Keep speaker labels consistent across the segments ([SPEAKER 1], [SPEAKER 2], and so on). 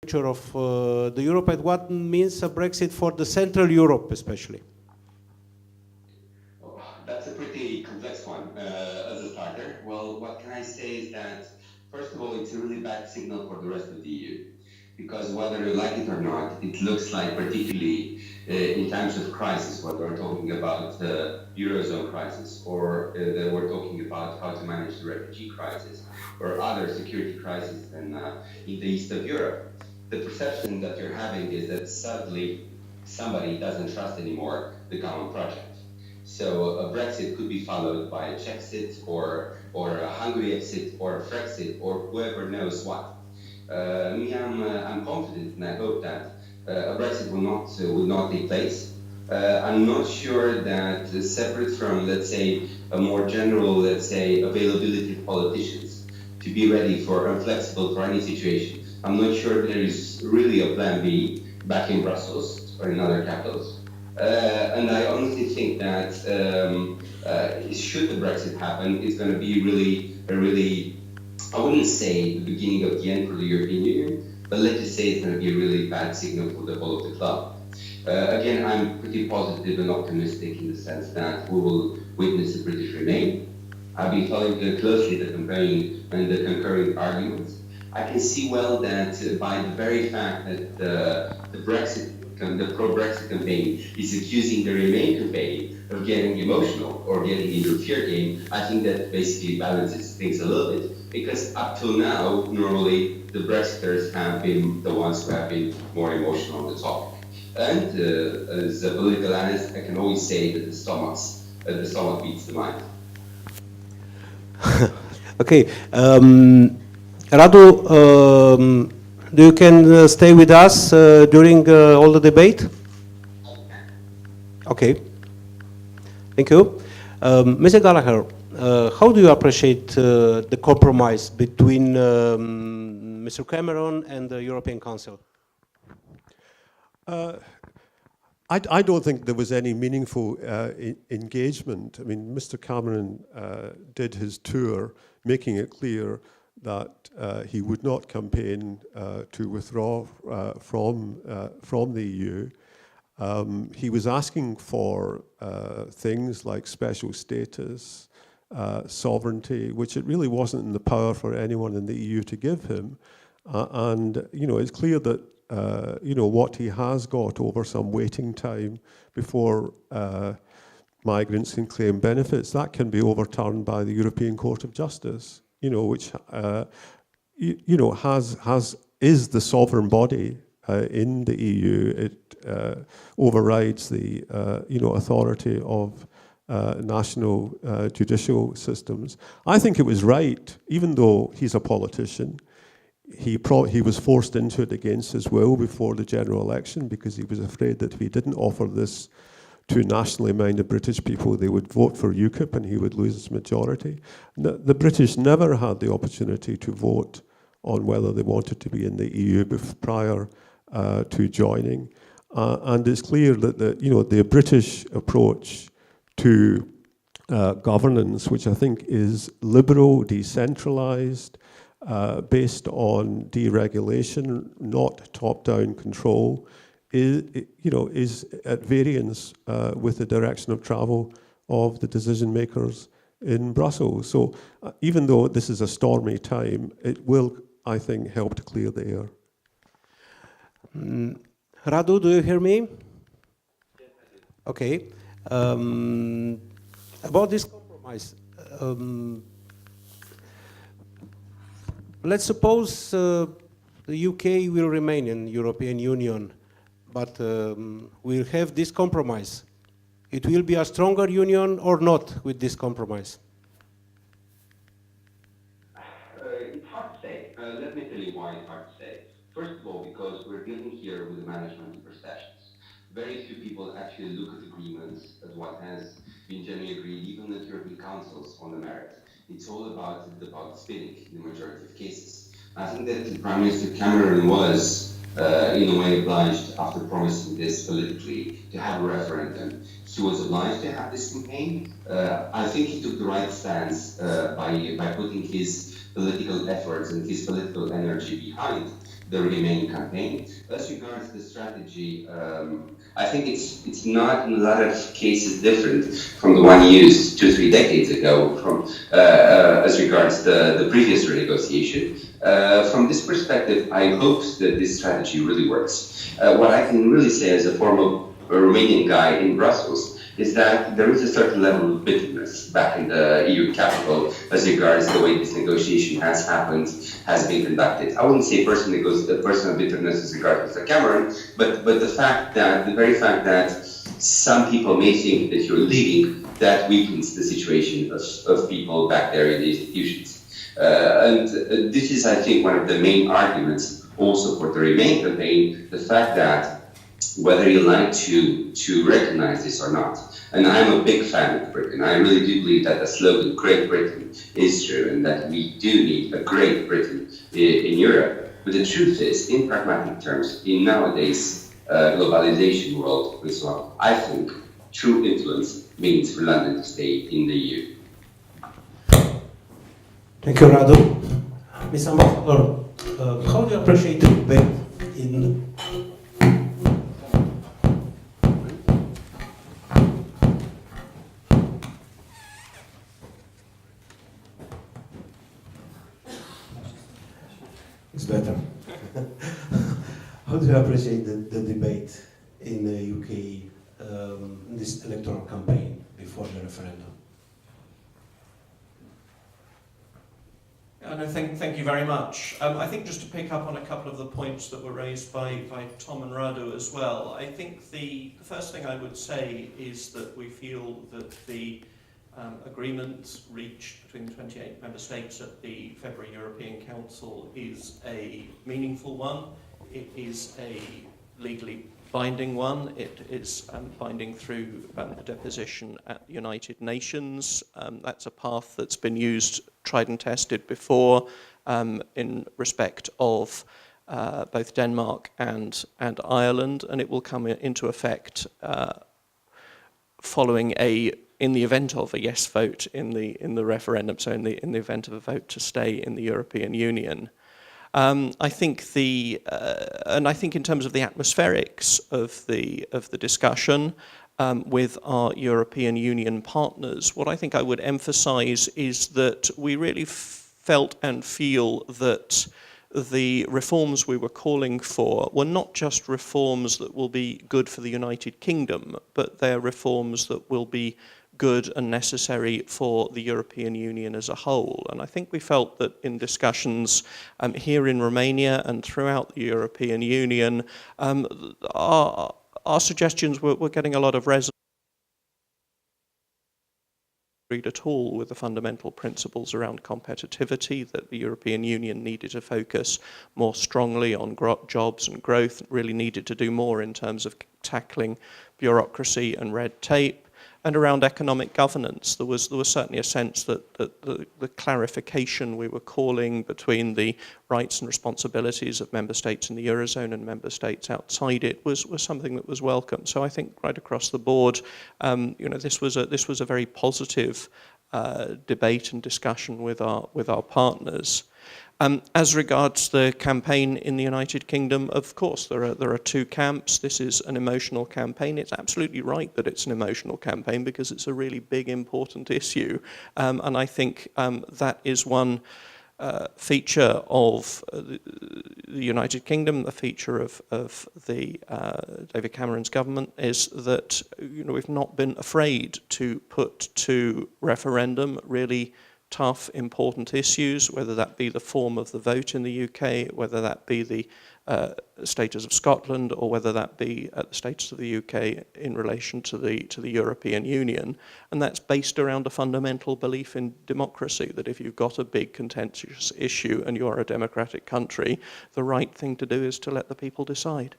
[SPEAKER 1] future of the Europe and what means a Brexit for the Central Europe especially?
[SPEAKER 2] Oh, that's a pretty complex one as a starter. Well, what can I say is that, first of all, it's a really bad signal for the rest of the EU. Because whether you like it or not, it looks like, particularly in times of crisis, whether we're talking about the Eurozone crisis or that we're talking about how to manage the refugee crisis or other security crises in the east of Europe, the perception that you're having is that suddenly somebody doesn't trust anymore the common project. So a Brexit could be followed by a Czechsit or a Hungary exit or a Frexit or whoever knows what. I'm confident and I hope that a Brexit will not take place. I'm not sure that separate from, let's say, a more general, let's say, availability of politicians to be ready for and flexible for any situation, I'm not sure there is really a plan B back in Brussels or in other capitals. And I honestly think that should the Brexit happen, it's going to be I wouldn't say the beginning of the end for the European Union, but let's just say it's going to be a really bad signal for the whole of the club. Again, I'm pretty positive and optimistic in the sense that we will witness a British Remain. I've been following closely the campaign and the concurring arguments. I can see well that by the very fact that the pro-Brexit campaign is accusing the Remain campaign of getting emotional or getting into a fear game, I think that basically balances things a little bit, because up till now, normally the Brexiters have been the ones who have been more emotional on the topic. And as a political analyst, I can always say that the stomach beats the mind.
[SPEAKER 1] Okay, Radu, do you can stay with us during all the debate? Okay, thank you. Mr. Gallagher, how do you appreciate the compromise between Mr. Cameron and the European Council?
[SPEAKER 3] I don't think there was any meaningful engagement. I mean, Mr. Cameron did his tour, making it clear that he would not campaign to withdraw from the EU. He was asking for things like special status, sovereignty, which it really wasn't in the power for anyone in the EU to give him. And it's clear that what he has got over some waiting time before migrants can claim benefits, that can be overturned by the European Court of Justice, which is the sovereign body in the EU. It overrides the authority of national judicial systems. I think it was right, even though he's a politician. He was forced into it against his will before the general election because he was afraid that if he didn't offer this to nationally minded British people, they would vote for UKIP and he would lose his majority. The British never had the opportunity to vote on whether they wanted to be in the EU prior to joining. And it's clear that the British approach to governance, which I think is liberal, decentralized, based on deregulation, not top-down control, is at variance with the direction of travel of the decision makers in Brussels. So even though this is a stormy time, it will, I think, help to clear the air.
[SPEAKER 1] Radu, do you hear me?
[SPEAKER 2] Yes, I do.
[SPEAKER 1] Okay. About this compromise. Let's suppose the UK will remain in the European Union, but we'll have this compromise. It will be a stronger union or not with this compromise?
[SPEAKER 2] It's hard to say. Let me tell you why it's hard to say. First of all, because we're dealing here with management of perceptions. Very few people actually look at agreements as what has been generally agreed, even at European councils, on the merit. It's all about spinning in the majority of cases. I think that Prime Minister Cameron was, in a way, obliged, after promising this politically, to have a referendum. He was obliged to have this campaign. I think he took the right stance by putting his political efforts and his political energy behind the Remain campaign. As regards the strategy, I think it's not in a lot of cases different from the one used 2-3 decades ago from as regards the previous renegotiation. From this perspective, I hope that this strategy really works. What I can really say as a former Romanian guy in Brussels is that there is a certain level of bitterness back in the EU capital as regards the way this negotiation has happened, has been conducted. I wouldn't say personal bitterness as regards Mr. Cameron, but the very fact that some people may think that you're leaving, that weakens the situation of people back there in the institutions. And this is, I think, one of the main arguments also for the Remain campaign, the fact that whether you like to recognize this or not. And I'm a big fan of Britain. I really do believe that the slogan "Great Britain" is true, and that we do need a Great Britain in Europe. But the truth is, in pragmatic terms, in nowadays globalization world as well, I think true influence means for London to stay in the EU.
[SPEAKER 1] Thank you, Radu. Ms. Ambassador, how do you appreciate the debate in It's better. How do you appreciate the debate in the UK, this electoral campaign before the referendum?
[SPEAKER 4] No, thank you very much. I think just to pick up on a couple of the points that were raised by Tom and Radu as well, I think the first thing I would say is that we feel that the agreement reached between the 28 member states at the February European Council is a meaningful one. It is a legally binding one. It is binding through the deposition at the United Nations. That's a path that's been used, tried and tested before in respect of both Denmark and Ireland, and it will come into effect following in the event of a yes vote in the referendum, so in the event of a vote to stay in the European Union. I think and I think in terms of the atmospherics of the discussion with our European Union partners, what I think I would emphasise is that we really felt and feel that the reforms we were calling for were not just reforms that will be good for the United Kingdom, but they're reforms that will be good and necessary for the European Union as a whole. And I think we felt that in discussions here in Romania and throughout the European Union, our suggestions were getting a lot of resonance at all with the fundamental principles around competitivity, that the European Union needed to focus more strongly on jobs and growth, really needed to do more in terms of tackling bureaucracy and red tape. And around economic governance, there was certainly a sense that the clarification we were calling between the rights and responsibilities of member states in the Eurozone and member states outside it was something that was welcome. So I think right across the board, this was a very positive debate and discussion with our partners. As regards the campaign in the United Kingdom, of course, there are two camps. This is an emotional campaign. It's absolutely right that it's an emotional campaign because it's a really big, important issue. And I think that is one feature of the United Kingdom, the feature of the David Cameron's government, is that we've not been afraid to put to referendum really tough, important issues, whether that be the form of the vote in the UK, whether that be the status of Scotland, or whether that be the status of the UK in relation to the European Union. And that's based around a fundamental belief in democracy, that if you've got a big contentious issue and you're a democratic country, the right thing to do is to let the people decide.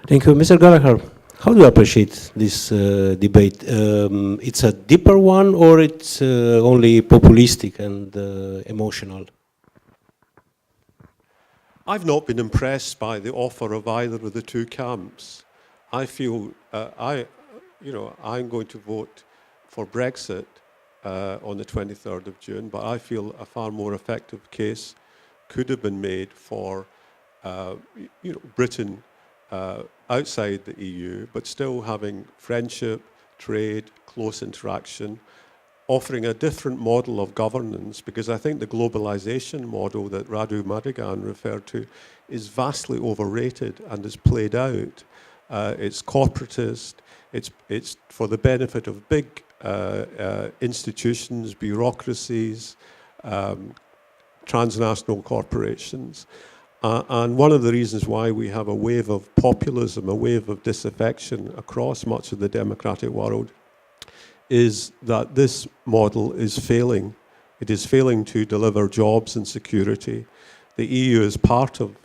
[SPEAKER 1] Thank you. Mr. Gallagher, how do you appreciate this debate? It's a deeper one, or it's only populistic and emotional?
[SPEAKER 3] I've not been impressed by the offer of either of the two camps. I feel I'm going to vote for Brexit on the 23rd of June, but I feel a far more effective case could have been made for Britain outside the EU, but still having friendship, trade, close interaction, offering a different model of governance, because I think the globalization model that Radu Magdin referred to is vastly overrated and is played out. It's corporatist, it's for the benefit of big institutions, bureaucracies, transnational corporations. And one of the reasons why we have a wave of populism, a wave of disaffection across much of the democratic world, is that this model is failing. It is failing to deliver jobs and security. The EU is part of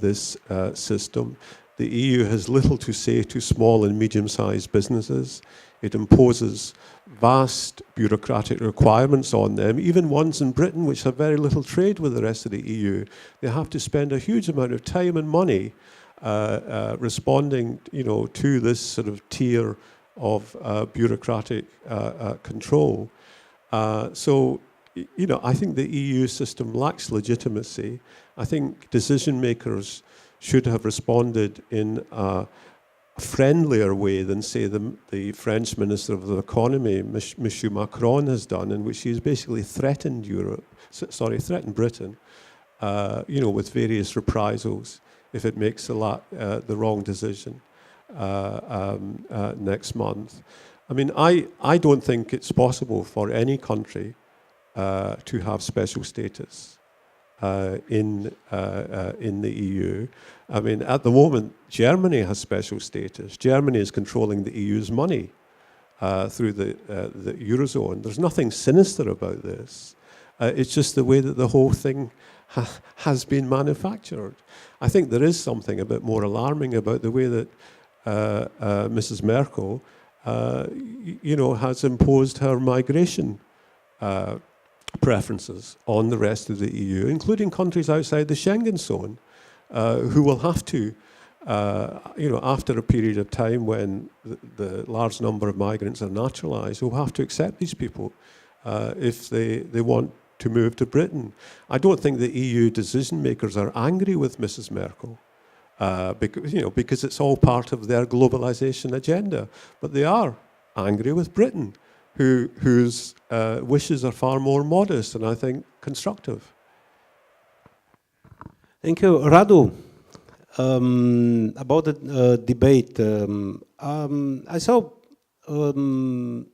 [SPEAKER 3] this system. The EU has little to say to small and medium-sized businesses. It imposes vast bureaucratic requirements on them, even ones in Britain which have very little trade with the rest of the EU. They have to spend a huge amount of time and money responding, to this sort of tier of bureaucratic control. So, I think the EU system lacks legitimacy. I think decision makers should have responded in a friendlier way than, say, the French Minister of the Economy, Monsieur Macron, has done, in which he's basically threatened threatened Britain, with various reprisals if it makes the wrong decision next month. I mean, I don't think it's possible for any country to have special status in the EU. I mean, at the moment, Germany has special status. Germany is controlling the EU's money through the Eurozone. There's nothing sinister about this. It's just the way that the whole thing has been manufactured. I think there is something a bit more alarming about the way that Mrs. Merkel, has imposed her migration preferences on the rest of the EU, including countries outside the Schengen zone, who will have to, after a period of time when the large number of migrants are naturalised, will have to accept these people if they want to move to Britain. I don't think the EU decision makers are angry with Mrs. Merkel, because it's all part of their globalisation agenda, but they are angry with Britain, whose wishes are far more modest and I think constructive.
[SPEAKER 1] Thank you. Radu, about the debate, I saw in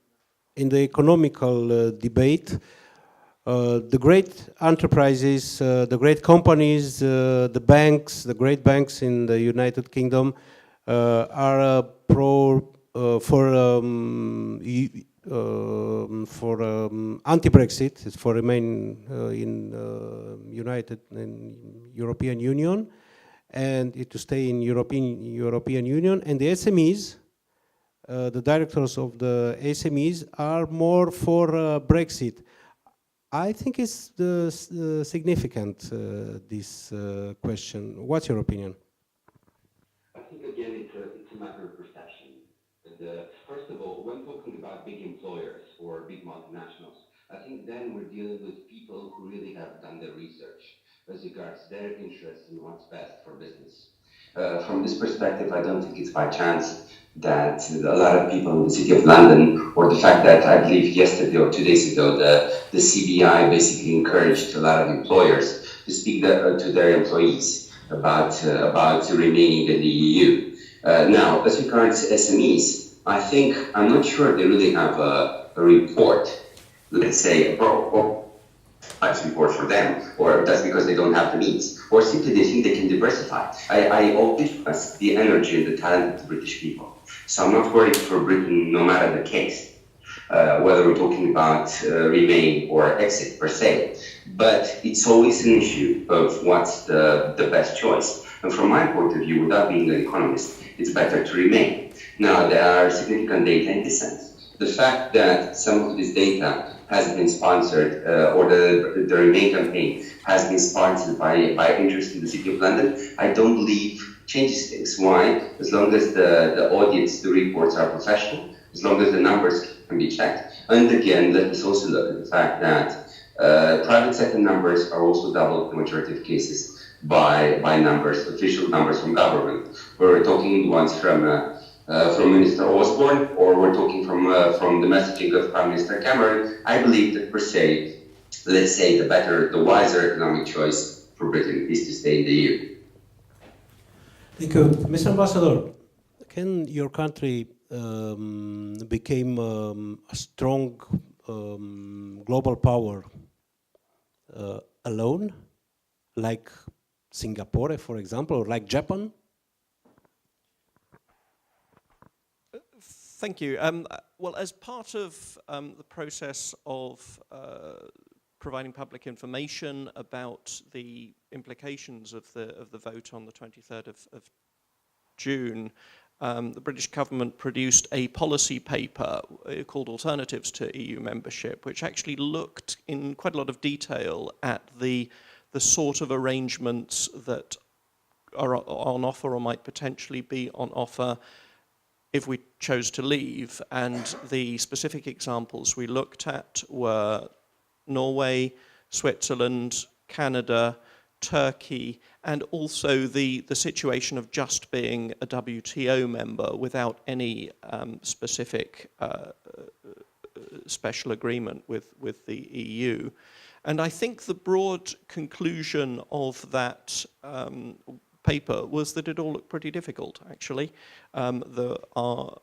[SPEAKER 1] the economical debate, the great enterprises, the great companies, the banks, the great banks in the United Kingdom are for anti-Brexit, for remain in European Union, and to stay in European Union. And the SMEs, the directors of the SMEs, are more for Brexit. I think it's significant, this question. What's your opinion?
[SPEAKER 2] I think, again, it's a matter of perception. First of all, when talking about big employers or big multinationals, I think then we're dealing with people who really have done their research as regards their interests and what's best for business. From this perspective, I don't think it's by chance that a lot of people in the City of London, or the fact that I believe yesterday or 2 days ago, the CBI basically encouraged a lot of employers to speak to their employees about remaining in the EU. Now, as regards SMEs, I'm not sure they really have a report, let's say, report for them, or that's because they don't have the means, or simply they think they can diversify. I always trust the energy and the talent of the British people. So I'm not worried for Britain, no matter the case, whether we're talking about remain or exit per se. But it's always an issue of what's the best choice. And from my point of view, without being an economist, it's better to remain. Now, there are significant data in this sense. The fact that some of this data has been sponsored, or the Remain campaign has been sponsored by interest in the City of London, I don't believe changes things. Why? As long as the audits, the reports are professional, as long as the numbers can be checked. And again, let us also look at the fact that Private sector numbers are also double the majority of cases by numbers, official numbers from government. We're talking the ones from Minister Osborne, or we're talking from the messaging of Prime Minister Cameron. I believe that per se, let's say the better, the wiser economic choice for Britain is to stay in the EU.
[SPEAKER 1] Thank you. Mr. Ambassador, can your country become a strong global power alone, like Singapore, for example, or like Japan?
[SPEAKER 4] Thank you. Well, as part of the process of providing public information about the implications of the vote on the 23rd of June, the British government produced a policy paper called Alternatives to EU Membership, which actually looked in quite a lot of detail at the sort of arrangements that are on offer or might potentially be on offer if we chose to leave. And the specific examples we looked at were Norway, Switzerland, Canada, Turkey, and also the situation of just being a WTO member without any specific special agreement with the EU. And I think the broad conclusion of that paper was that it all looked pretty difficult, actually. There are,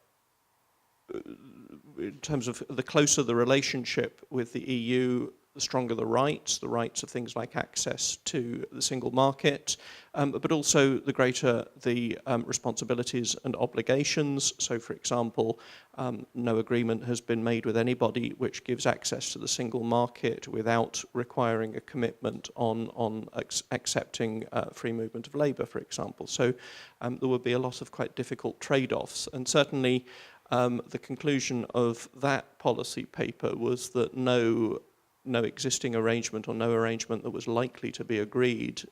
[SPEAKER 4] in terms of the closer the relationship with the EU, the stronger the rights of things like access to the single market, but also the greater the responsibilities and obligations. So, for example, no agreement has been made with anybody which gives access to the single market without requiring a commitment on accepting free movement of labour, for example. So there would be a lot of quite difficult trade-offs, and certainly the conclusion of that policy paper was that no existing arrangement or no arrangement that was likely to be agreed,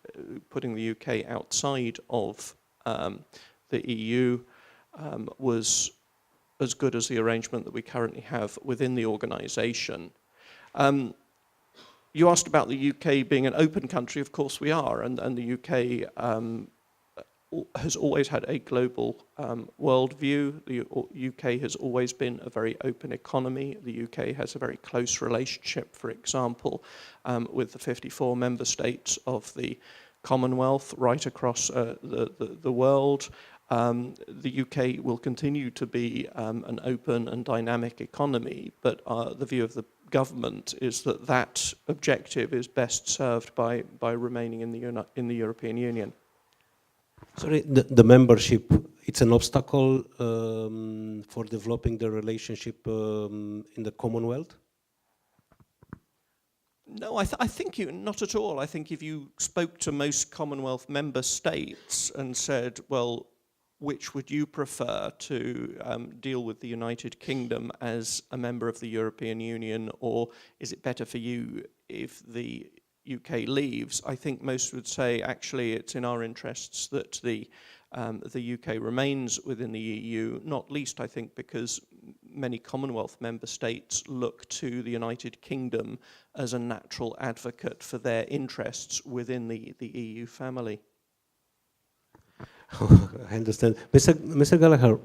[SPEAKER 4] putting the UK outside of the EU, was as good as the arrangement that we currently have within the organisation. You asked about the UK being an open country. Of course we are, and the UK has always had a global worldview. The UK has always been a very open economy. The UK has a very close relationship, for example, with the 54 member states of the Commonwealth right across the world. The UK will continue to be an open and dynamic economy, but the view of the government is that that objective is best served by remaining in the European Union.
[SPEAKER 1] Sorry, the membership, it's an obstacle for developing the relationship in the Commonwealth?
[SPEAKER 4] No, I think not at all. I think if you spoke to most Commonwealth member states and said, well, which would you prefer to deal with the United Kingdom as a member of the European Union, or is it better for you if the UK leaves? I think most would say actually it's in our interests that the UK remains within the EU, not least I think because many Commonwealth member states look to the United Kingdom as a natural advocate for their interests within the EU family.
[SPEAKER 1] I understand. Mr. Gallagher,